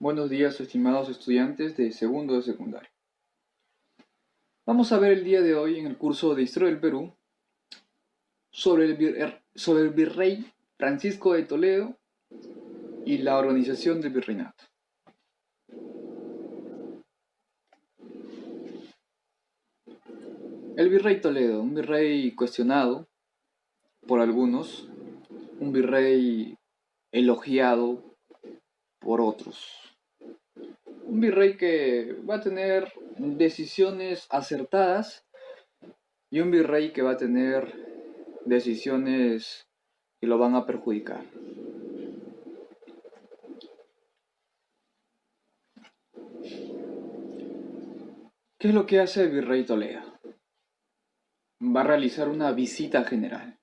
Buenos días, estimados estudiantes de segundo de secundaria. Vamos a ver el día de hoy en el curso de Historia del Perú sobre el virrey Francisco de Toledo y la organización del virreinato. El virrey Toledo, un virrey cuestionado por algunos, un virrey elogiado por otros. Un virrey que va a tener decisiones acertadas y un virrey que va a tener decisiones que lo van a perjudicar. ¿Qué es lo que hace el virrey Toledo? Va a realizar una visita general.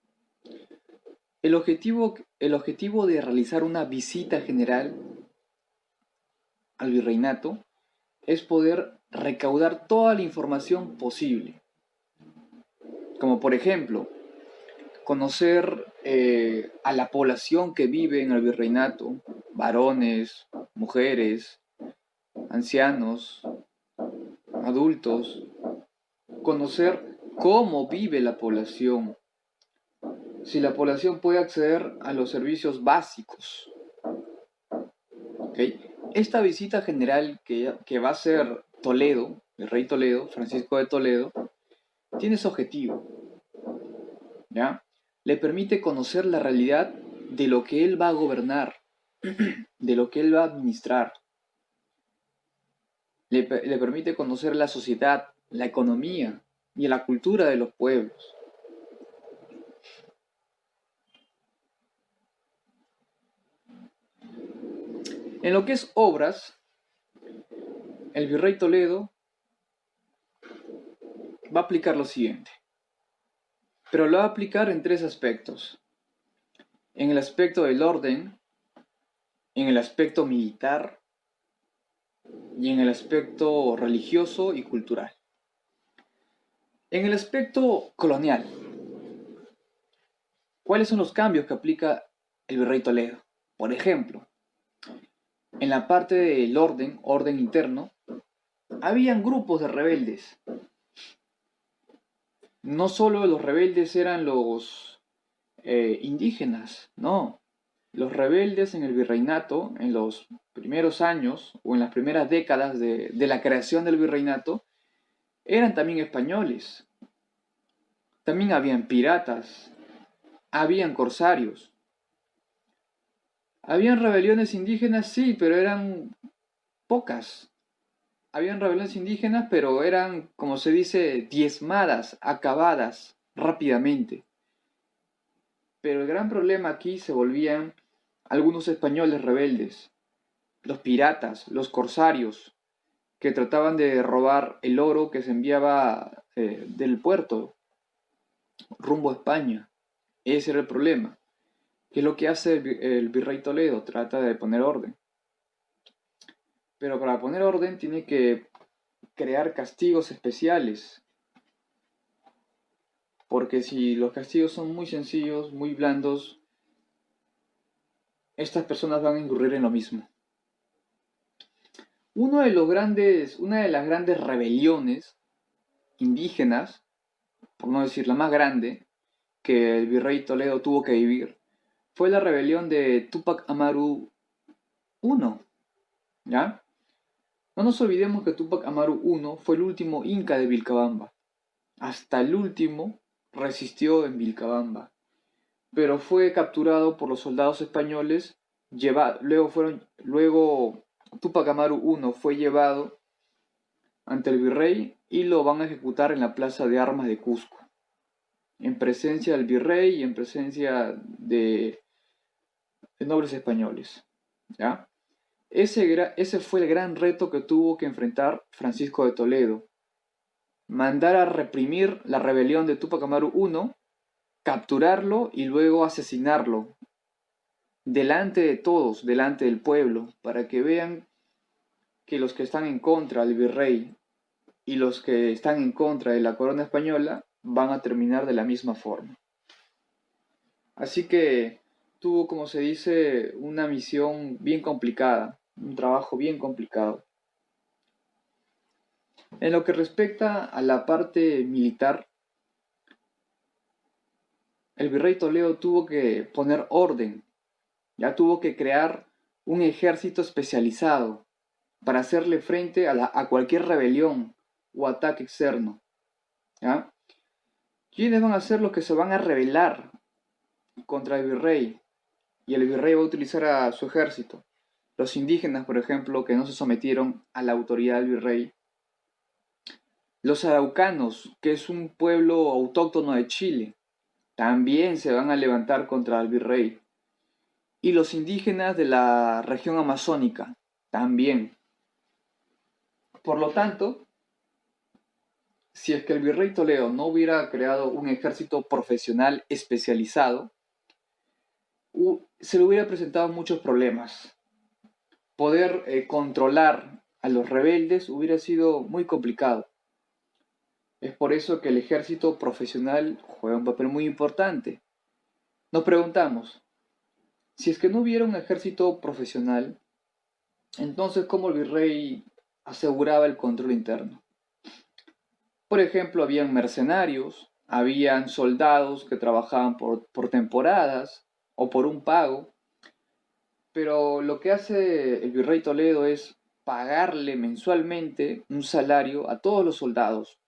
El objetivo de realizar una visita general al virreinato es poder recaudar toda la información posible. Como por ejemplo, conocer a la población que vive en el virreinato, varones, mujeres, ancianos, adultos, conocer cómo vive la población, si la población puede acceder a los servicios básicos. ¿Okay? Esta visita general que va a hacer Toledo, el rey Toledo, Francisco de Toledo, tiene ese objetivo, ¿ya? Le permite conocer la realidad de lo que él va a gobernar, de lo que él va a administrar. Le permite conocer la sociedad, la economía y la cultura de los pueblos. En lo que es obras, el virrey Toledo va a aplicar lo siguiente, pero lo va a aplicar en tres aspectos. En el aspecto del orden, en el aspecto militar y en el aspecto religioso y cultural. En el aspecto colonial, ¿cuáles son los cambios que aplica el virrey Toledo? Por ejemplo, en la parte del orden interno, habían grupos de rebeldes. No solo los rebeldes eran los indígenas, no. Los rebeldes en el virreinato, en los primeros años o en las primeras décadas de la creación del virreinato, eran también españoles. También habían piratas, habían corsarios. Habían rebeliones indígenas, sí, pero eran pocas. Habían rebeliones indígenas, pero eran, como se dice, diezmadas, acabadas rápidamente. Pero el gran problema aquí se volvían algunos españoles rebeldes, los piratas, los corsarios, que trataban de robar el oro que se enviaba del puerto rumbo a España. Ese era el problema. ¿Qué es lo que hace el virrey Toledo? Trata de poner orden. Pero para poner orden tiene que crear castigos especiales. Porque si los castigos son muy sencillos, muy blandos, estas personas van a incurrir en lo mismo. Una de las grandes rebeliones indígenas, por no decir la más grande, que el virrey Toledo tuvo que vivir, fue la rebelión de Túpac Amaru I, ¿ya? No nos olvidemos que Túpac Amaru I fue el último inca de Vilcabamba. Hasta el último resistió en Vilcabamba, pero fue capturado por los soldados españoles. Luego Túpac Amaru I fue llevado ante el virrey y lo van a ejecutar en la plaza de armas de Cusco, en presencia del virrey y en presencia de nobles españoles, ¿ya? Ese fue el gran reto que tuvo que enfrentar Francisco de Toledo. Mandar a reprimir la rebelión de Túpac Amaru I, capturarlo y luego asesinarlo delante de todos, delante del pueblo, para que vean que los que están en contra del virrey y los que están en contra de la corona española van a terminar de la misma forma. Así que tuvo, como se dice, una misión bien complicada. un trabajo bien complicado. En lo que respecta a la parte militar, el virrey Toledo tuvo que poner orden, ya tuvo que crear un ejército especializado para hacerle frente a cualquier rebelión o ataque externo. ¿Ya? ¿Quiénes van a ser los que se van a rebelar contra el virrey? Y el virrey va a utilizar a su ejército. Los indígenas, por ejemplo, que no se sometieron a la autoridad del virrey. Los araucanos, que es un pueblo autóctono de Chile, también se van a levantar contra el virrey. Y los indígenas de la región amazónica, también. Por lo tanto, si es que el virrey Toledo no hubiera creado un ejército profesional especializado, se le hubiera presentado muchos problemas. Poder controlar a los rebeldes hubiera sido muy complicado. Es por eso que el ejército profesional juega un papel muy importante. Nos preguntamos, si es que no hubiera un ejército profesional, entonces ¿cómo el virrey aseguraba el control interno? Por ejemplo, habían mercenarios, habían soldados que trabajaban por temporadas o por un pago, pero lo que hace el virrey Toledo es pagarle mensualmente un salario a todos los soldados.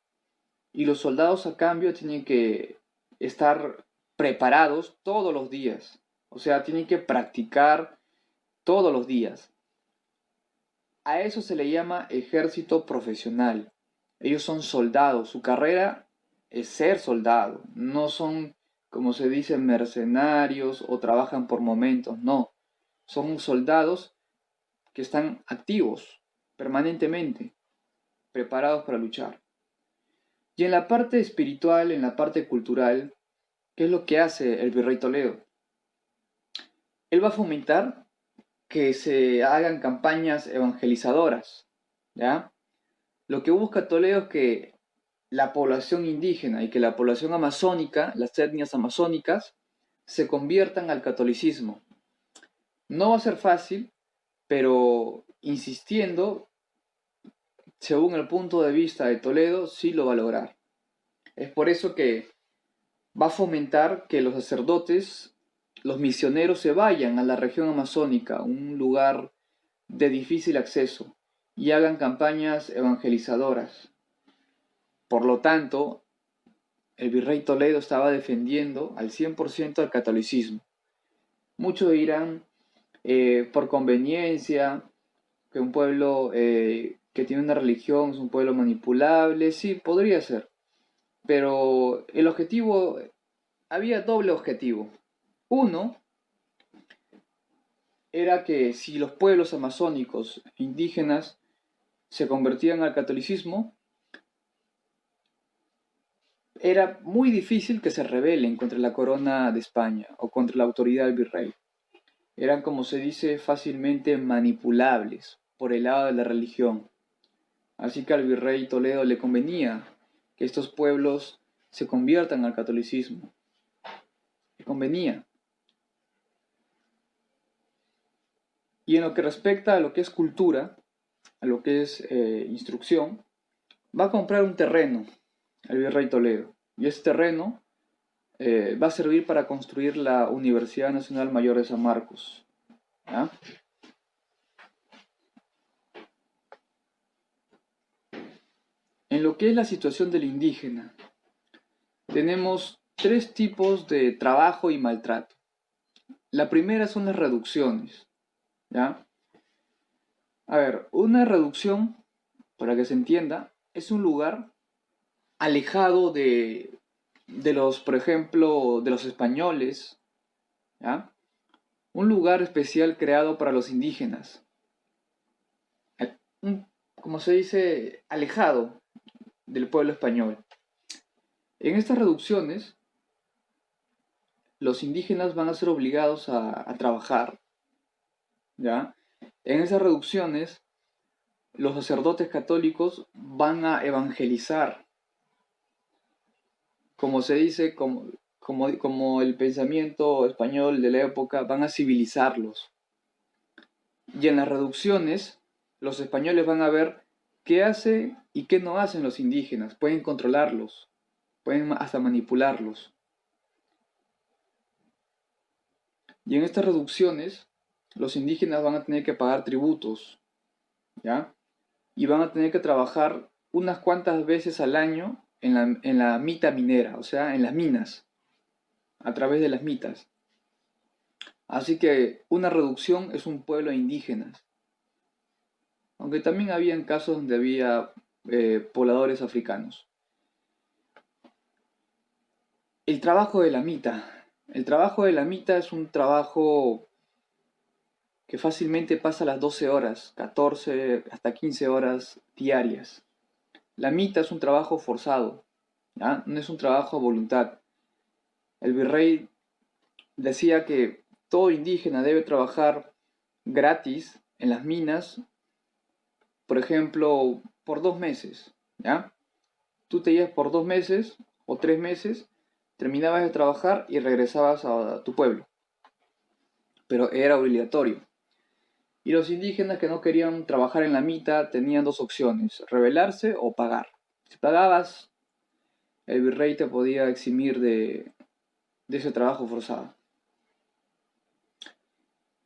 Y los soldados a cambio tienen que estar preparados todos los días. O sea, tienen que practicar todos los días. A eso se le llama ejército profesional. Ellos son soldados. Su carrera es ser soldado. No son, como se dice, mercenarios o trabajan por momentos. No. Son soldados que están activos permanentemente, preparados para luchar. Y en la parte espiritual, en la parte cultural, ¿qué es lo que hace el virrey Toledo? Él va a fomentar que se hagan campañas evangelizadoras, ¿ya? Lo que busca Toledo es que la población indígena y que la población amazónica, las etnias amazónicas, se conviertan al catolicismo. No va a ser fácil, pero insistiendo, según el punto de vista de Toledo, sí lo va a lograr. Es por eso que va a fomentar que los sacerdotes, los misioneros se vayan a la región amazónica, un lugar de difícil acceso, y hagan campañas evangelizadoras. Por lo tanto, el virrey Toledo estaba defendiendo al 100% el catolicismo. Muchos dirán, por conveniencia, que un pueblo que tiene una religión es un pueblo manipulable. Sí, podría ser. Pero el objetivo, había doble objetivo. Uno, era que si los pueblos amazónicos indígenas se convertían al catolicismo, era muy difícil que se rebelen contra la corona de España o contra la autoridad del virrey. Eran, como se dice, fácilmente manipulables por el lado de la religión. Así que al virrey Toledo le convenía que estos pueblos se conviertan al catolicismo. Le convenía. Y en lo que respecta a lo que es cultura, a lo que es instrucción, va a comprar un terreno el virrey Toledo. Y ese terreno va a servir para construir la Universidad Nacional Mayor de San Marcos. ¿Ya? En lo que es la situación del indígena, tenemos tres tipos de trabajo y maltrato. La primera son las reducciones. ¿Ya? A ver, una reducción, para que se entienda, es un lugar alejado de los, por ejemplo, de los españoles, ¿ya? Un lugar especial creado para los indígenas, como se dice, alejado del pueblo español. En estas reducciones, los indígenas van a ser obligados a trabajar, ¿ya? En esas reducciones, los sacerdotes católicos van a evangelizar, como se dice, como el pensamiento español de la época, van a civilizarlos. Y en las reducciones, los españoles van a ver qué hace y qué no hacen los indígenas. Pueden controlarlos, pueden hasta manipularlos. Y en estas reducciones, los indígenas van a tener que pagar tributos, ¿ya? Y van a tener que trabajar unas cuantas veces al año en la mita minera, o sea, en las minas, a través de las mitas. Así que una reducción es un pueblo de indígenas. Aunque también habían casos donde había pobladores africanos. El trabajo de la mita. El trabajo de la mita es un trabajo que fácilmente pasa las 12 horas, 14 hasta 15 horas diarias. La mita es un trabajo forzado, ¿ya? No es un trabajo a voluntad. El virrey decía que todo indígena debe trabajar gratis en las minas, por ejemplo, por 2 meses, ¿ya? Tú te ibas por 2 meses o 3 meses, terminabas de trabajar y regresabas a tu pueblo, pero era obligatorio. Y los indígenas que no querían trabajar en la mita tenían dos opciones, rebelarse o pagar. Si pagabas, el virrey te podía eximir de ese trabajo forzado.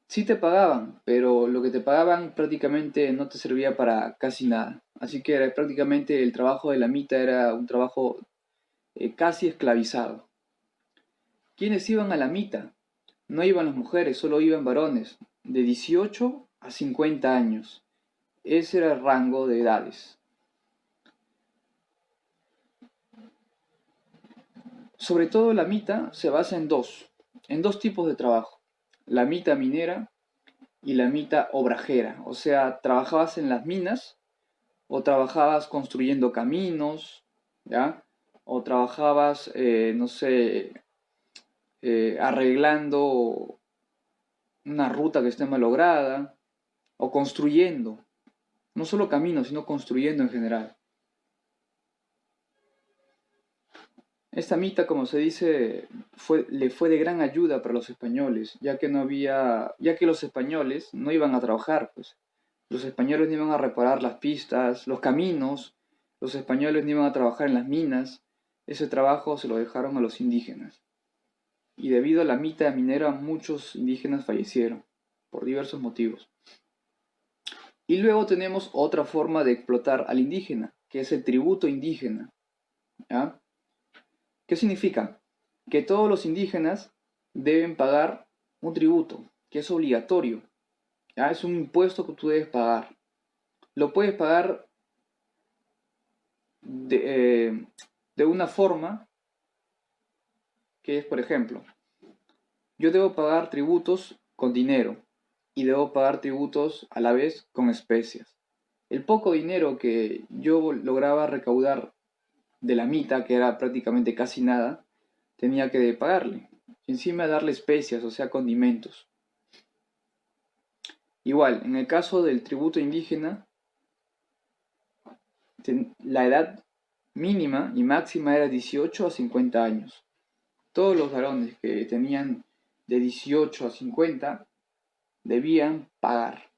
Sí te pagaban, pero lo que te pagaban prácticamente no te servía para casi nada. Así que prácticamente el trabajo de la mita era un trabajo casi esclavizado. ¿Quiénes iban a la mita? No iban las mujeres, solo iban varones, de 18 a 50 años. Ese era el rango de edades. Sobre todo la mita se basa en dos tipos de trabajo. La mita minera y la mita obrajera. O sea, trabajabas en las minas o trabajabas construyendo caminos, ¿ya? O trabajabas, no sé, arreglando una ruta que esté malograda o construyendo. No solo caminos, sino construyendo en general. Esta mita, como se dice, le fue de gran ayuda para los españoles, ya que los españoles no iban a trabajar, pues. Los españoles no iban a reparar las pistas, los caminos, los españoles no iban a trabajar en las minas. Ese trabajo se lo dejaron a los indígenas. Y debido a la mita minera, muchos indígenas fallecieron, por diversos motivos. Y luego tenemos otra forma de explotar al indígena, que es el tributo indígena, ¿ya? ¿Qué significa? Que todos los indígenas deben pagar un tributo, que es obligatorio, ¿ya? Es un impuesto que tú debes pagar. Lo puedes pagar de una forma que es, por ejemplo, yo debo pagar tributos con dinero y debo pagar tributos a la vez con especias. El poco dinero que yo lograba recaudar de la mita, que era prácticamente casi nada, tenía que pagarle. Y encima darle especias, o sea, condimentos. Igual, en el caso del tributo indígena, la edad mínima y máxima era 18 a 50 años. Todos los varones que tenían de 18 a 50 debían pagar.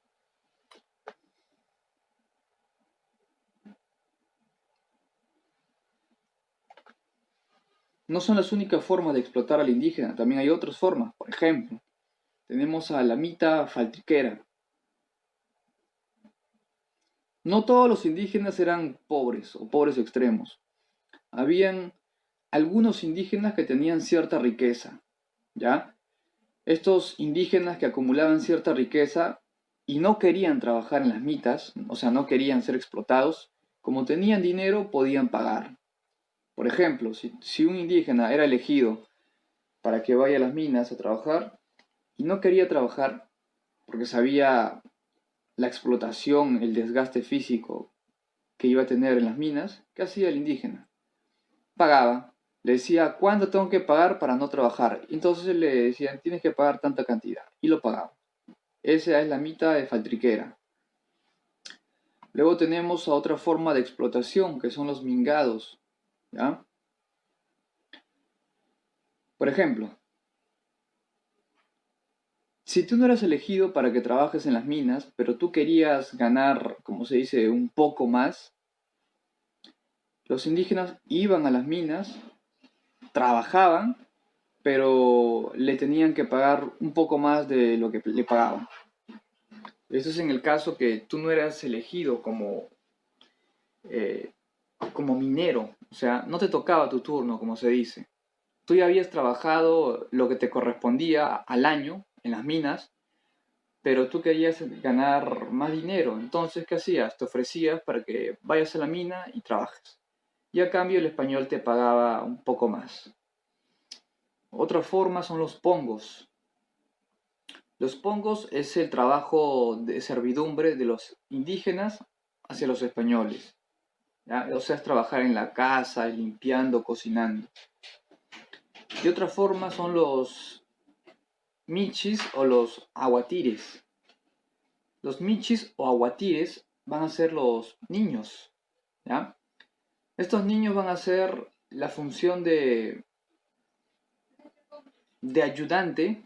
No son las únicas formas de explotar al indígena, también hay otras formas. Por ejemplo, tenemos a la mita faltriquera. No todos los indígenas eran pobres o pobres extremos. Habían algunos indígenas que tenían cierta riqueza, ¿ya? Estos indígenas que acumulaban cierta riqueza y no querían trabajar en las mitas, o sea, no querían ser explotados, como tenían dinero podían pagar. Por ejemplo, si un indígena era elegido para que vaya a las minas a trabajar y no quería trabajar porque sabía la explotación, el desgaste físico que iba a tener en las minas, ¿qué hacía el indígena? Pagaba, le decía cuánto tengo que pagar para no trabajar. Entonces le decían tienes que pagar tanta cantidad y lo pagaba. Esa es la mita de faltriquera. Luego tenemos a otra forma de explotación que son los mingados, ¿ya? Por ejemplo, Si tú no eras elegido para que trabajes en las minas, pero tú querías ganar, como se dice, un poco más, los indígenas iban a las minas, trabajaban, pero le tenían que pagar un poco más de lo que le pagaban. Eso es en el caso que tú no eras elegido eh, como minero, o sea, no te tocaba tu turno, como se dice. Tú ya habías trabajado lo que te correspondía al año en las minas, pero tú querías ganar más dinero. Entonces, ¿qué hacías? Te ofrecías para que vayas a la mina y trabajes. Y a cambio el español te pagaba un poco más. Otra forma son los pongos. Los pongos es el trabajo de servidumbre de los indígenas hacia los españoles. ¿Ya? O sea, es trabajar en la casa, limpiando, cocinando. Y otra forma son los michis o los aguatires. Los michis o aguatires van a ser los niños. ¿Ya? Estos niños van a hacer la función de ayudante.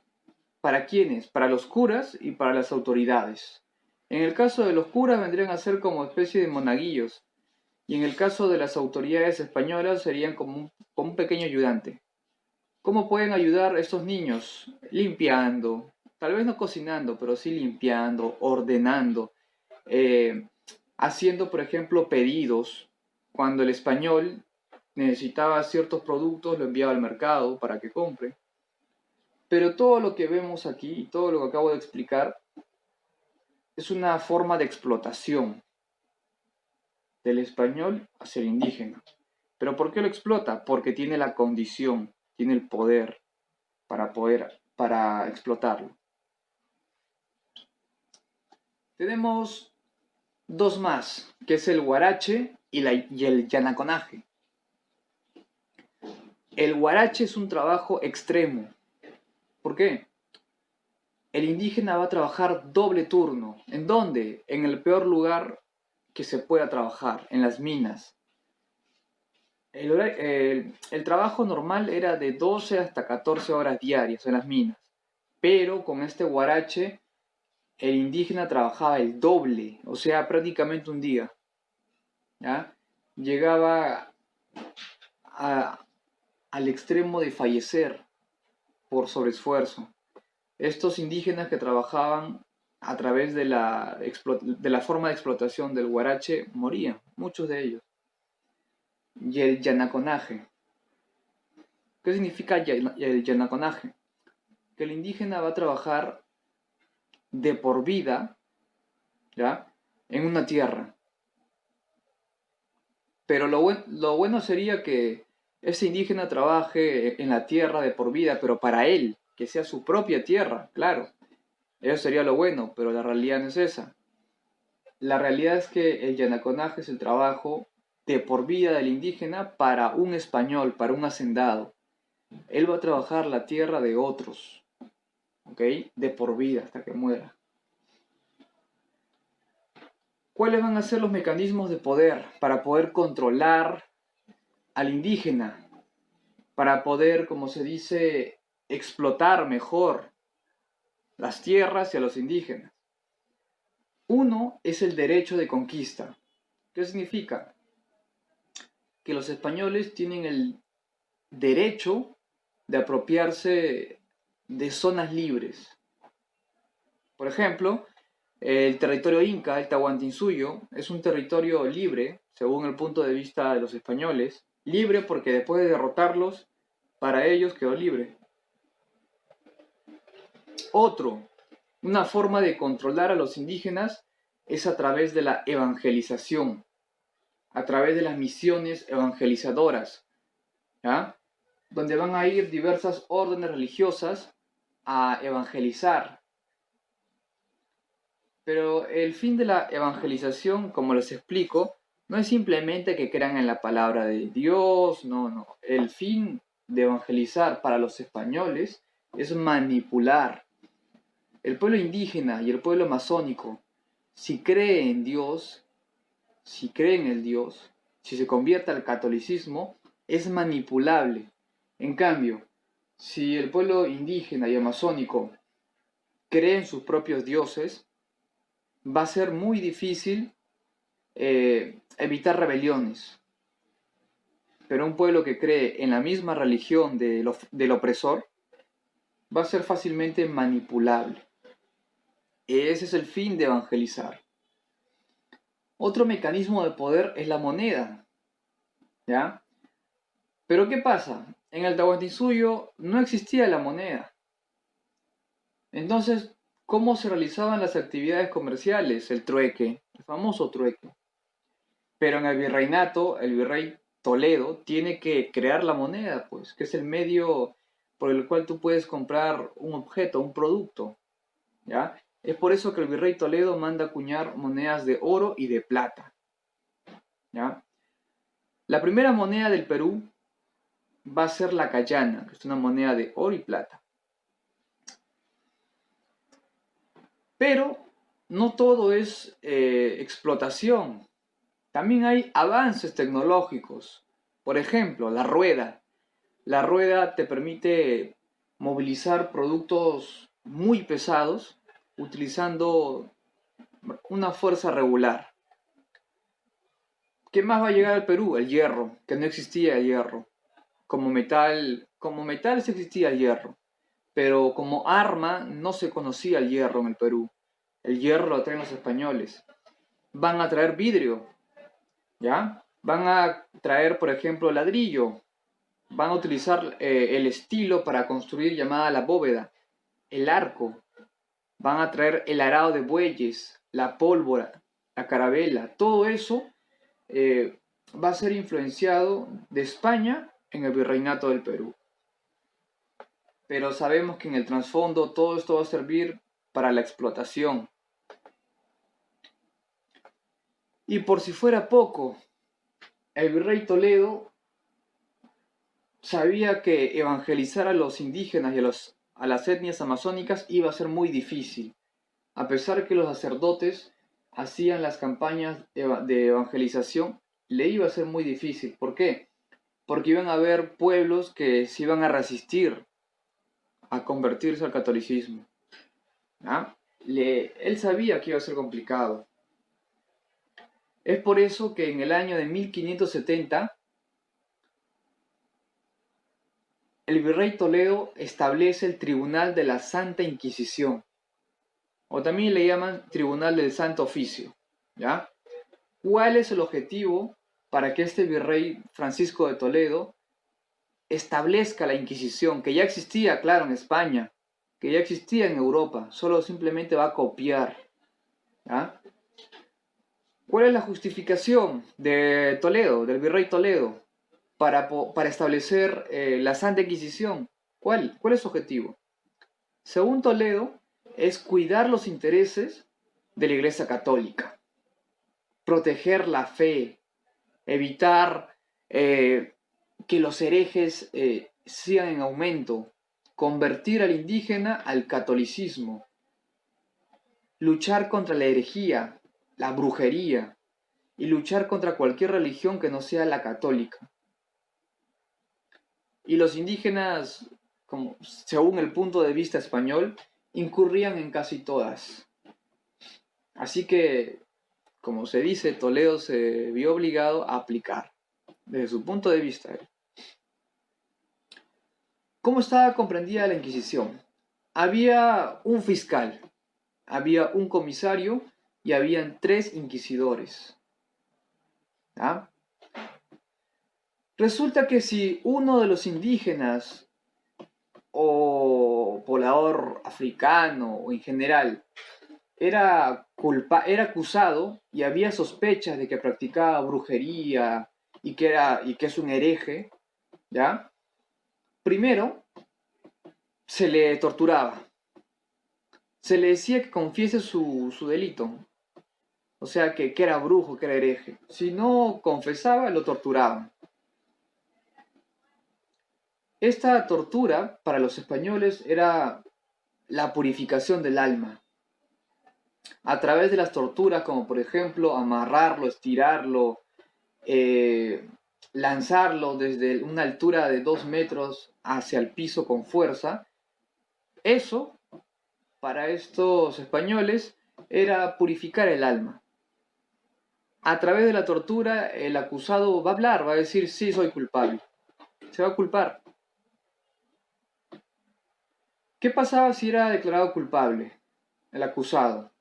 ¿Para quiénes? Para los curas y para las autoridades. En el caso de los curas vendrían a ser como especie de monaguillos, y en el caso de las autoridades españolas serían como un pequeño ayudante. ¿Cómo pueden ayudar a estos niños? Limpiando, tal vez no cocinando, pero sí limpiando, ordenando, eh, haciendo, por ejemplo, pedidos. Cuando el español necesitaba ciertos productos, lo enviaba al mercado para que compre. Pero todo lo que vemos aquí y todo lo que acabo de explicar es una forma de explotación del español hacia el indígena. ¿Pero por qué lo explota? Porque tiene la condición, tiene el poder para explotarlo. Tenemos dos más, que es el huarache y el yanaconaje. El huarache es un trabajo extremo. ¿Por qué? El indígena va a trabajar doble turno. ¿En dónde? En el peor lugar que se pueda trabajar, en las minas. El trabajo normal era de 12 hasta 14 horas diarias en las minas, pero con este huarache el indígena trabajaba el doble, o sea, prácticamente un día. ¿Ya? Llegaba a- al extremo de fallecer por sobreesfuerzo. Estos indígenas que trabajaban a través de la forma de explotación del huarache morían, muchos de ellos. Y el yanaconaje. ¿Qué significa el yanaconaje? Que el indígena va a trabajar de por vida, ¿ya? En una tierra. Pero lo bueno sería que ese indígena trabaje en la tierra de por vida, pero para él, que sea su propia tierra, claro. Eso sería lo bueno, pero la realidad no es esa. La realidad es que el yanaconaje es el trabajo de por vida del indígena para un español, para un hacendado. Él va a trabajar la tierra de otros, ¿ok? De por vida hasta que muera. ¿Cuáles van a ser los mecanismos de poder para poder controlar al indígena? Para poder, como se dice, explotar mejor las tierras y a los indígenas. Uno es el derecho de conquista. ¿Qué significa? Que los españoles tienen el derecho de apropiarse de zonas libres. Por ejemplo, el territorio inca, el Tahuantinsuyo, es un territorio libre, según el punto de vista de los españoles. Libre porque después de derrotarlos, para ellos quedó libre. Una forma de controlar a los indígenas es a través de la evangelización, a través de las misiones evangelizadoras, ¿ya? Donde van a ir diversas órdenes religiosas a evangelizar. Pero el fin de la evangelización, como les explico, no es simplemente que crean en la palabra de Dios, no. El fin de evangelizar para los españoles es manipular. El pueblo indígena y el pueblo amazónico, si cree en Dios, si cree en el Dios, si se convierte al catolicismo, es manipulable. En cambio, si el pueblo indígena y amazónico creen sus propios dioses, va a ser muy difícil evitar rebeliones. Pero un pueblo que cree en la misma religión del opresor va a ser fácilmente manipulable. Ese es el fin de evangelizar. Otro mecanismo de poder es la moneda, ¿ya? Pero ¿qué pasa? En el Tahuantinsuyo no existía la moneda. Entonces, ¿cómo se realizaban las actividades comerciales? El trueque, el famoso trueque. Pero en el virreinato, el virrey Toledo tiene que crear la moneda, pues, que es el medio por el cual tú puedes comprar un objeto, un producto, ¿ya? Es por eso que el virrey Toledo manda acuñar monedas de oro y de plata, ¿ya? La primera moneda del Perú va a ser la cayana, que es una moneda de oro y plata. Pero no todo es explotación. También hay avances tecnológicos. Por ejemplo, la rueda. La rueda te permite movilizar productos muy pesados utilizando una fuerza regular. ¿Qué más va a llegar al Perú? El hierro, que no existía el hierro. Como metal sí existía el hierro, pero como arma no se conocía el hierro en el Perú. El hierro lo traen los españoles. Van a traer vidrio, ¿ya? Van a traer, por ejemplo, ladrillo. Van a utilizar el estilo para construir llamada la bóveda, el arco. Van a traer el arado de bueyes, la pólvora, la carabela. Todo eso va a ser influenciado de España en el virreinato del Perú. Pero sabemos que en el trasfondo todo esto va a servir para la explotación. Y por si fuera poco, el virrey Toledo sabía que evangelizar a los indígenas y a las etnias amazónicas iba a ser muy difícil, a pesar que los sacerdotes hacían las campañas de evangelización, le iba a ser muy difícil. ¿Por qué? Porque iban a haber pueblos que se iban a resistir a convertirse al catolicismo. ¿Ah? Él sabía que iba a ser complicado. Es por eso que en el año de 1570 el virrey Toledo establece el Tribunal de la Santa Inquisición, o también le llaman Tribunal del Santo Oficio, ¿ya? ¿Cuál es el objetivo para que este virrey Francisco de Toledo establezca la Inquisición, que ya existía, claro, en España, que ya existía en Europa, solo simplemente va a copiar, ¿ya? ¿Cuál es la justificación de Toledo, del virrey Toledo, para establecer la Santa Inquisición? ¿Cuál es su objetivo? Según Toledo, es cuidar los intereses de la Iglesia Católica, proteger la fe, evitar que los herejes sigan en aumento, convertir al indígena al catolicismo, luchar contra la herejía, la brujería, y luchar contra cualquier religión que no sea la católica. Y los indígenas, según el punto de vista español, incurrían en casi todas. Así que, como se dice, Toledo se vio obligado a aplicar, desde su punto de vista. ¿Cómo estaba comprendida la Inquisición? Había un fiscal, había un comisario y habían 3 inquisidores. ¿Ah? Resulta que si uno de los indígenas o poblador africano o en general era acusado y había sospechas de que practicaba brujería y que es un hereje, ¿ya? Primero se le torturaba. Se le decía que confiese su delito. O sea, que era brujo, que era hereje. Si no confesaba, lo torturaban. Esta tortura para los españoles era la purificación del alma. A través de las torturas, como por ejemplo amarrarlo, estirarlo, lanzarlo desde una altura de 2 metros hacia el piso con fuerza, eso para estos españoles era purificar el alma. A través de la tortura, el acusado va a hablar, va a decir, sí, soy culpable. Se va a culpar. ¿Qué pasaba si era declarado culpable el acusado?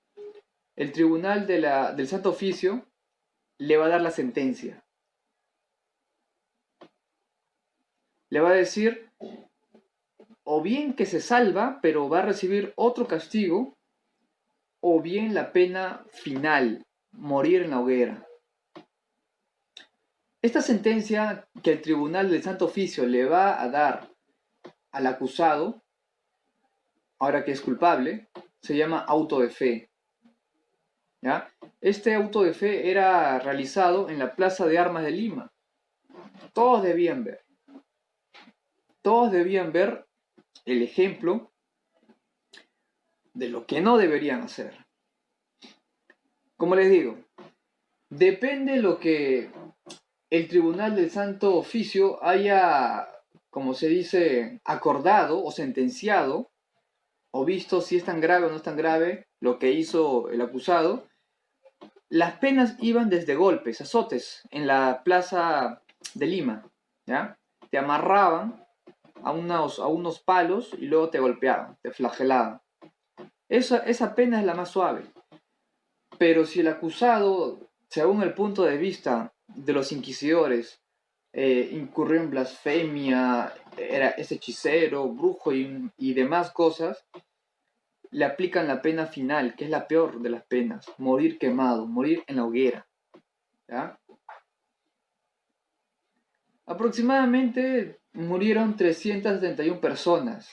El tribunal del Santo Oficio le va a dar la sentencia. Le va a decir, o bien que se salva, pero va a recibir otro castigo, o bien la pena final, morir en la hoguera. Esta sentencia que el tribunal del Santo Oficio le va a dar al acusado, ahora que es culpable, se llama auto de fe. ¿Ya? Este auto de fe era realizado en la Plaza de Armas de Lima. Todos debían ver. Todos debían ver el ejemplo de lo que no deberían hacer. Como les digo, depende lo que el Tribunal del Santo Oficio haya, como se dice, acordado o sentenciado, o visto si es tan grave o no es tan grave lo que hizo el acusado. Las penas iban desde golpes, azotes, en la plaza de Lima, ¿ya? Te amarraban a unos palos y luego te golpeaban, te flagelaban. Esa pena es la más suave. Pero si el acusado, según el punto de vista de los inquisidores, incurrió en blasfemia, es hechicero, brujo y demás cosas, le aplican la pena final, que es la peor de las penas, morir quemado, morir en la hoguera. ¿Ya? Aproximadamente murieron 371 personas.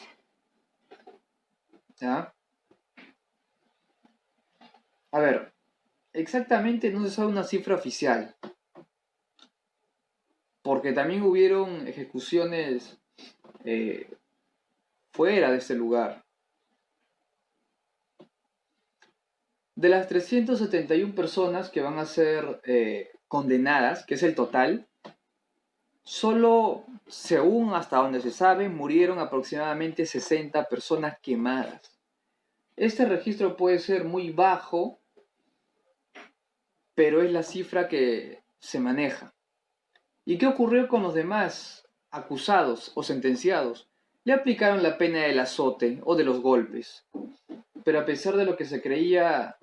¿Ya? A ver, exactamente no se sabe una cifra oficial, porque también hubieron ejecuciones fuera de ese lugar. De las 371 personas que van a ser condenadas, que es el total, solo, según hasta donde se sabe, murieron aproximadamente 60 personas quemadas. Este registro puede ser muy bajo, pero es la cifra que se maneja. ¿Y qué ocurrió con los demás acusados o sentenciados? Le aplicaron la pena del azote o de los golpes. Pero a pesar de lo que se creía,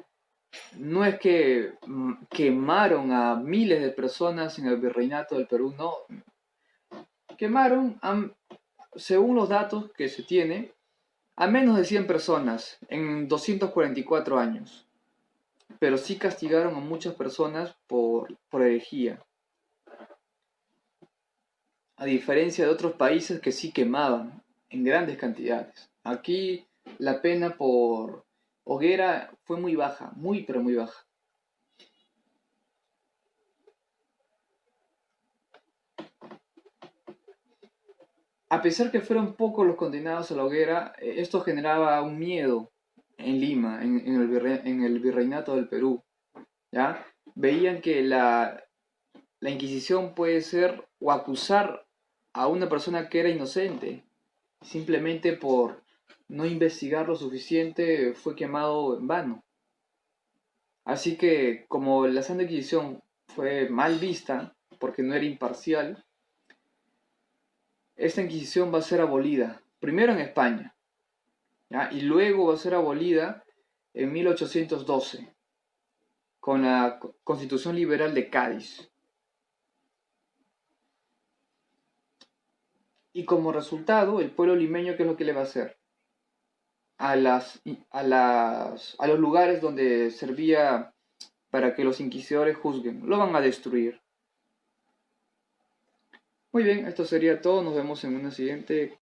no es que quemaron a miles de personas en el virreinato del Perú, no. Quemaron, según los datos que se tiene, a menos de 100 personas en 244 años. Pero sí castigaron a muchas personas por herejía. A diferencia de otros países que sí quemaban en grandes cantidades. Aquí la pena por hoguera fue muy baja, muy pero muy baja. A pesar que fueron pocos los condenados a la hoguera, esto generaba un miedo en Lima, en el virreinato del Perú. ¿Ya? Veían que la Inquisición puede ser o acusar a una persona que era inocente, simplemente por no investigar lo suficiente fue quemado en vano. Así que como la Santa Inquisición fue mal vista porque no era imparcial, esta Inquisición va a ser abolida, primero en España, ¿ya? Y luego va a ser abolida en 1812 con la Constitución Liberal de Cádiz. Y como resultado, el pueblo limeño, ¿qué es lo que le va a hacer? A los lugares donde servía para que los inquisidores juzguen, lo van a destruir. Muy bien, esto sería todo, nos vemos en una siguiente